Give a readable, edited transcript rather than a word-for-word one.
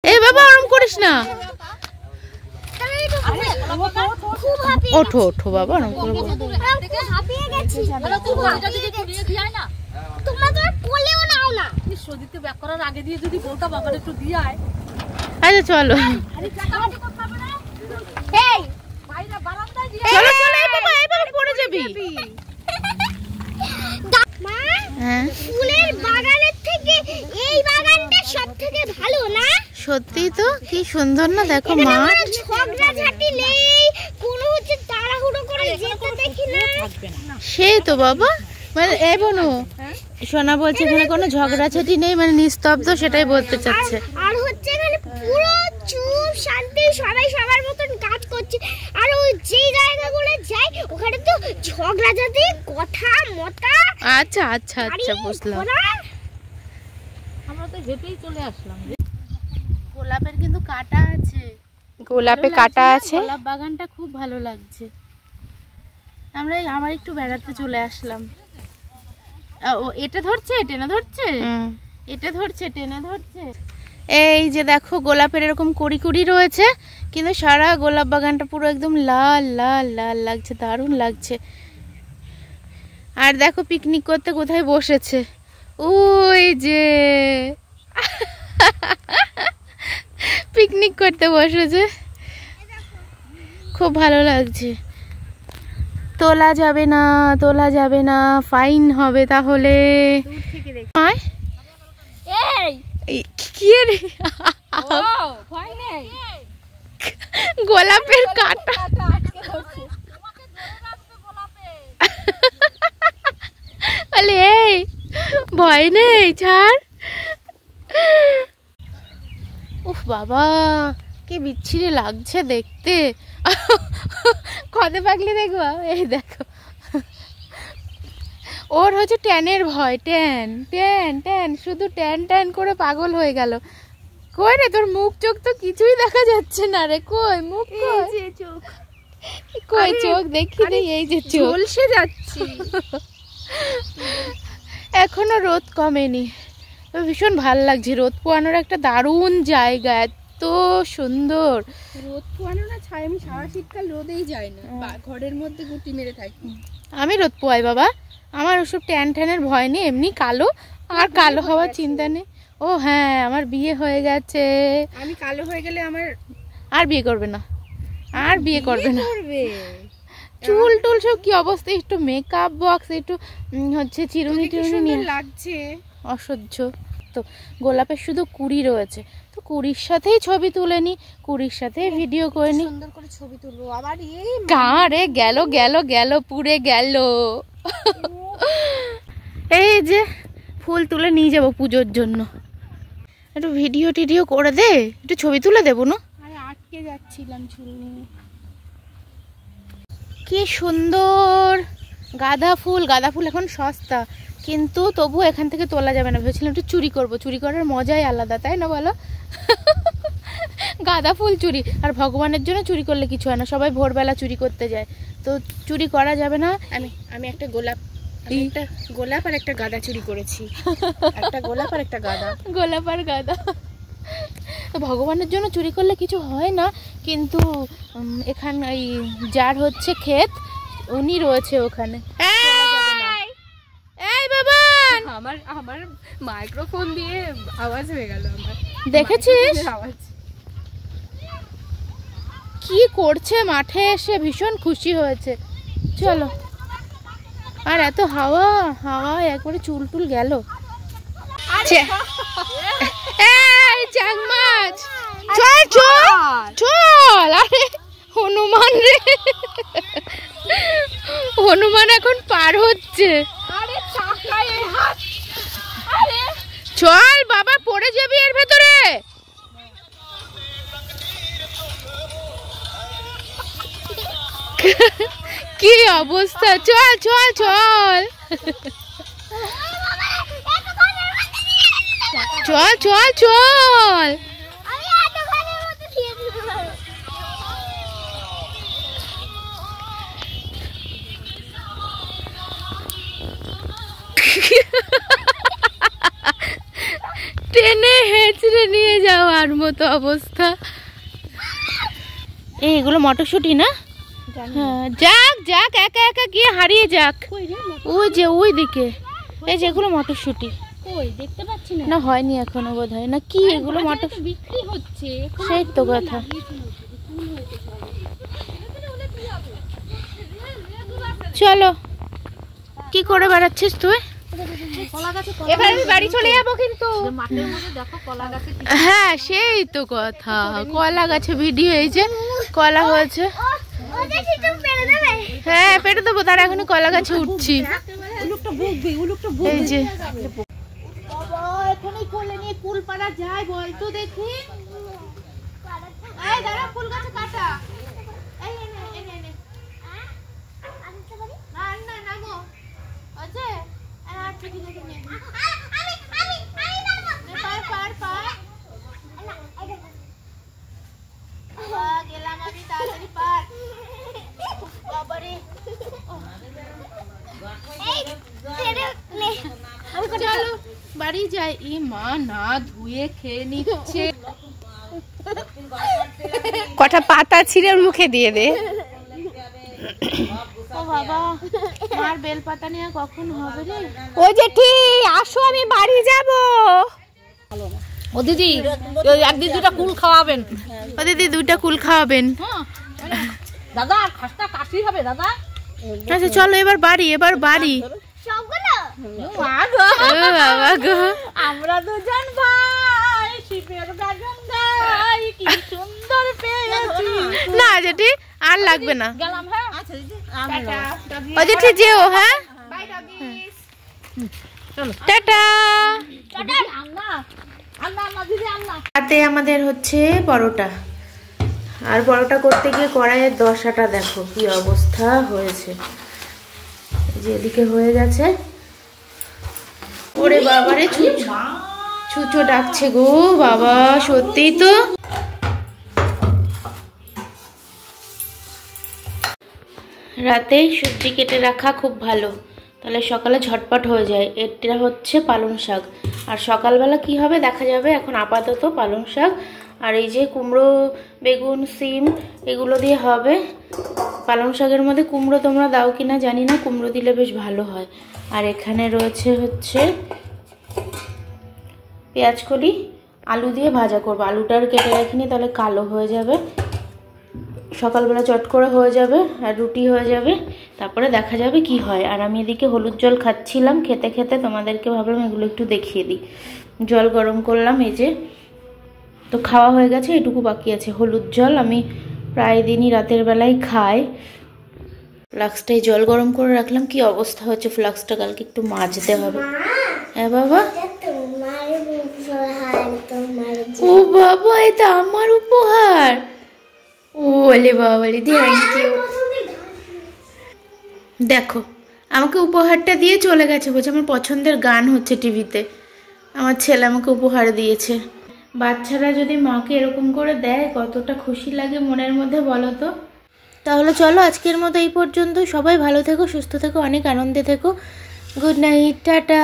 এই বাবা ওরম করিস না, ওঠো ওঠো বাবা, ওরম করবো। আচ্ছা চলো চলো চলো, এই বাবা পড়ে যাবি। ফুলের বাগানের থেকে এই বাগানটা সবথেকে ভালো না? সত্যি তো, কি সুন্দর না, দেখো মাঠ, ঝগড়াঝাটি নেই, কোনো হচ্ছে তাড়াহুড়ো করে যেতে দেখি না। সেই তো বাবা, মানে এই বোনো সোনা বলছে এখানে কোনো ঝগড়াঝাটি নেই, মানে নিস্তব্ধ, সেটাই বলতে চাচ্ছে। আর হচ্ছে এখানে পুরো চুপ শান্তি, সবাই সবার মতন কাজ করছে। আর ওই যে জায়গাগুলো যাই ওখানে তো ঝগড়াঝাটি, কথা মতা। আচ্ছা আচ্ছা আচ্ছা বুঝলাম। আমরা তো হেঁটেই চলে আসলাম। গোলাপের কিন্তু কাটা আছে, গোলাপে কাটা আছে, গোলাপ বাগানটা খুব ভালো লাগছে। আমরা আবার একটু বেড়াতে চলে আসলাম। ও এটা ধরছে, টেনে ধরছে, এটা ধরছে, টেনে ধরছে। এই যে দেখো গোলাপের এরকম কুড়ি কুড়ি রয়েছে, কিন্তু সারা গোলাপ বাগানটা পুরো একদম লাল লাল লাল লাগছে, দারুণ লাগছে। আর দেখো পিকনিক করতে কোথায় বসেছে, ওই যে পিকনিক করতে বসেছে, খুব ভালো লাগছে। তোলা যাবে না, তোলা যাবে না, ফাইন হবে তাহলে। গোলাপের কাটা, এই ভয় নেই, ছাড়। উফ বাবা কি বিচ্ছিরি লাগছে দেখতে। খদে পাগলি দেখবা, এই দেখো ওর হচ্ছে ট্যানের ভয়, ট্যান ট্যান ট্যান, শুধু ট্যান ট্যান করে পাগল হয়ে গেল। কই রে তোর মুখ চোখ তো কিছুই দেখা যাচ্ছে না রে, কই মুখ, কই চোখ দেখি রে, এই যে চোখ ঝলসে যাচ্ছে। এখনো রোদ কমেনি, ভীষণ ভাল লাগছে। রোদ পোয়ানোর একটা দারুণ জায়গা, এত সুন্দর। রোদ পোয়ানো না ছাই, আমি সারা শীতকাল রোদেই যাই না, ঘরের মধ্যে গুটি মেরে থাকি। আমি রোদ পোয়াই বাবা, আমার ওসব ট্যান ট্যানের ভয় নেই, এমনি কালো, আর কালো হওয়ার চিন্তা নেই। ও হ্যাঁ আমার বিয়ে হয়ে গেছে। আমি কালো হয়ে গেলে আমার আর বিয়ে করবে না, আর বিয়ে করবে না। চুল টুল সব কি অবস্থা, একটু মেকআপ বক্স, একটু হচ্ছে চিরুনি টিরুনি নিয়ে লাগছে, অসহ্য। তো গোলাপের শুধু কুড়ি রয়েছে, তো কুড়ির সাথেই ছবি তুলে নি, কুড়ির সাথে ভিডিও করে নি, সুন্দর করে ছবি তুলবো। আবার এই কারে গেল গেল গেল, পুড়ে গেল। এই যে ফুল তুলে নিয়ে যাবো পুজোর জন্য, একটু ভিডিও টিডিও করে দে, একটু ছবি তুলে দেবো না। আরে আটকে যাচ্ছিলাম চুল নিয়ে। কি সুন্দর গাঁদা ফুল, গাঁদা ফুল এখন সস্তা, কিন্তু তবু এখান থেকে তোলা যাবে না। ভেবেছিলাম একটু চুরি করবো, চুরি করার মজাই আলাদা, তাই না বলো? গাঁদা ফুল চুরি, আর ভগবানের জন্য চুরি করলে কিছু হয় না, সবাই ভোরবেলা চুরি করতে যায়, তো চুরি করা যাবে না। আমি একটা গোলাপ, একটা গোলাপ আর একটা গাঁদা চুরি করেছি। একটা গোলাপ আর একটা গাঁদা, গোলাপ আর গাঁদা। ভগবানের জন্য চুরি করলে কিছু হয় না, কিন্তু এখানে এই যার হচ্ছে ক্ষেত, উনি রয়েছে ওখানে। এই বাবা, আমার মাইক্রোফোন দিয়ে আওয়াজ হয়ে গেল আমার, দেখেছিস আওয়াজ কি করছে মাঠে এসে, ভীষণ খুশি হয়েছে। চলো, আর এত হাওয়া, হাওয়া একবারে চুল টুল গেল। এই চাং মাছ, চল চল চল। আরে হনুমান রে, হনুমান এখন পার হচ্ছে। চল বাবা, পড়ে যাবি এর ভেতরে। কি অবস্থা, চল চল চল চল চল চল। টেনে হেঁচড়ে নিয়ে যাওয়ার মতো অবস্থা। এগুলো মটরশুঁটি না? হ্যাঁ, যাক যাক, একা একা গিয়ে হারিয়ে যাক। ওই যে ওই দিকে, এই যেগুলো মটরশুঁটি। দেখতে পাচ্ছি না হয়নি এখনো বোধহয়, না কি এগুলো মটর বিক্রি হচ্ছে। সেই তো কথা। চলো, কি করে বেড়াচ্ছিস তুই? এবার আমি বাড়ি চলে যাবো কিন্তু। হ্যাঁ সেই তো কথা, কলা গাছে ভিডিও হয়েছে, কলা হয়েছে। হ্যাঁ পেটে দেবো, তার এখনই কলা গাছে উঠছি। এই যে এখনই কোলে নিয়ে কুল পাড়া যায় বলতো দেখি। এই দাঁড়া, ফুল গাছে কাটা। এই এনে এনে এনে না না না গো আছে। আর ঠিক আছে নে পার পার পার। গেলাম আমি, তাড়াতাড়ি পার। বাবারে চলো বাড়ি যাই। ই মা না ধুয়ে খেয়ে নিচ্ছে। কটা পাতা ছিঁড়ে মুখে দিয়ে দে। ও বাবা, মার বেল পাতা নিয়ে কখন হবে রে? ও জেঠি আসো, আমি বাড়ি যাব। ও দিদি একদিন দুটা কুল খাওয়াবেন। ও দিদি দুইটা কুল খাওয়াবেন। দাদা খাসটা কাশি হবে দাদা। আচ্ছা চলো এবার বাড়ি, এবার বাড়ি। বাবা গো, আমরা দুজন ভাই শিবের গাজন গাই, কি সুন্দর পেয়েছি। না জেঠি আর লাগবে না। গেলাম। হ্যাঁ ও জেঠি যেও। হ্যাঁ টাটা। রাতে আমাদের হচ্ছে পরোটা, আর পরোটা করতে গিয়ে কড়াইয়ের দশাটা দেখো কি অবস্থা হয়েছে। যে এদিকে হয়ে গেছে। ওরে বাবারে ছুঁচো ডাকছে গো বাবা, সত্যিই তো। রাতে সবজি কেটে রাখা খুব ভালো, তাহলে সকালে ঝটপট হয়ে যায়। এটা হচ্ছে পালং শাক, আর সকালবেলা কি হবে দেখা যাবে। এখন আপাতত পালং শাক আর এই যে কুমড়ো, বেগুন, সিম এগুলো দিয়ে হবে। পালং শাকের মধ্যে কুমড়ো তোমরা দাও কিনা জানি না, কুমড়ো দিলে বেশ ভালো হয়। আর এখানে রয়েছে হচ্ছে পেঁয়াজ কলি, আলু দিয়ে ভাজা করবো। আলুটার কেটে রাখিনি, তাহলে কালো হয়ে যাবে। সকালবেলা চট করে হয়ে যাবে আর রুটি হয়ে যাবে, তারপরে দেখা যাবে কি হয়। আর আমি এদিকে হলুদ জল খাচ্ছিলাম, খেতে খেতে তোমাদেরকে ভাবলাম এগুলো একটু দেখিয়ে দিই। জল গরম করলাম, এই যে তো খাওয়া হয়ে গেছে, এটুকু বাকি আছে। হলুদ জল আমি প্রায় দিনই রাতের বেলায় খাই। ফ্লাক্সটায় জল গরম করে রাখলাম। কি অবস্থা হচ্ছে ফ্লাক্সটা, কালকে একটু মাজতে হবে। হ্যাঁ বাবা, ও বাবা এটা আমার উপহার। ওলে বাবালে, থ্যাংক ইউ। দেখো আমাকে উপহারটা দিয়ে চলে গেছে, বলছে আমার পছন্দের গান হচ্ছে টিভিতে। আমার ছেলে আমাকে উপহার দিয়েছে। বাচ্চারা যদি মাকে এরকম করে দেয় কতটা খুশি লাগে মনের মধ্যে বলো তো। তাহলে চলো আজকের মতো এই পর্যন্ত। সবাই ভালো থেকো, সুস্থ থেকো, অনেক আনন্দে থেকো। Good night, tata.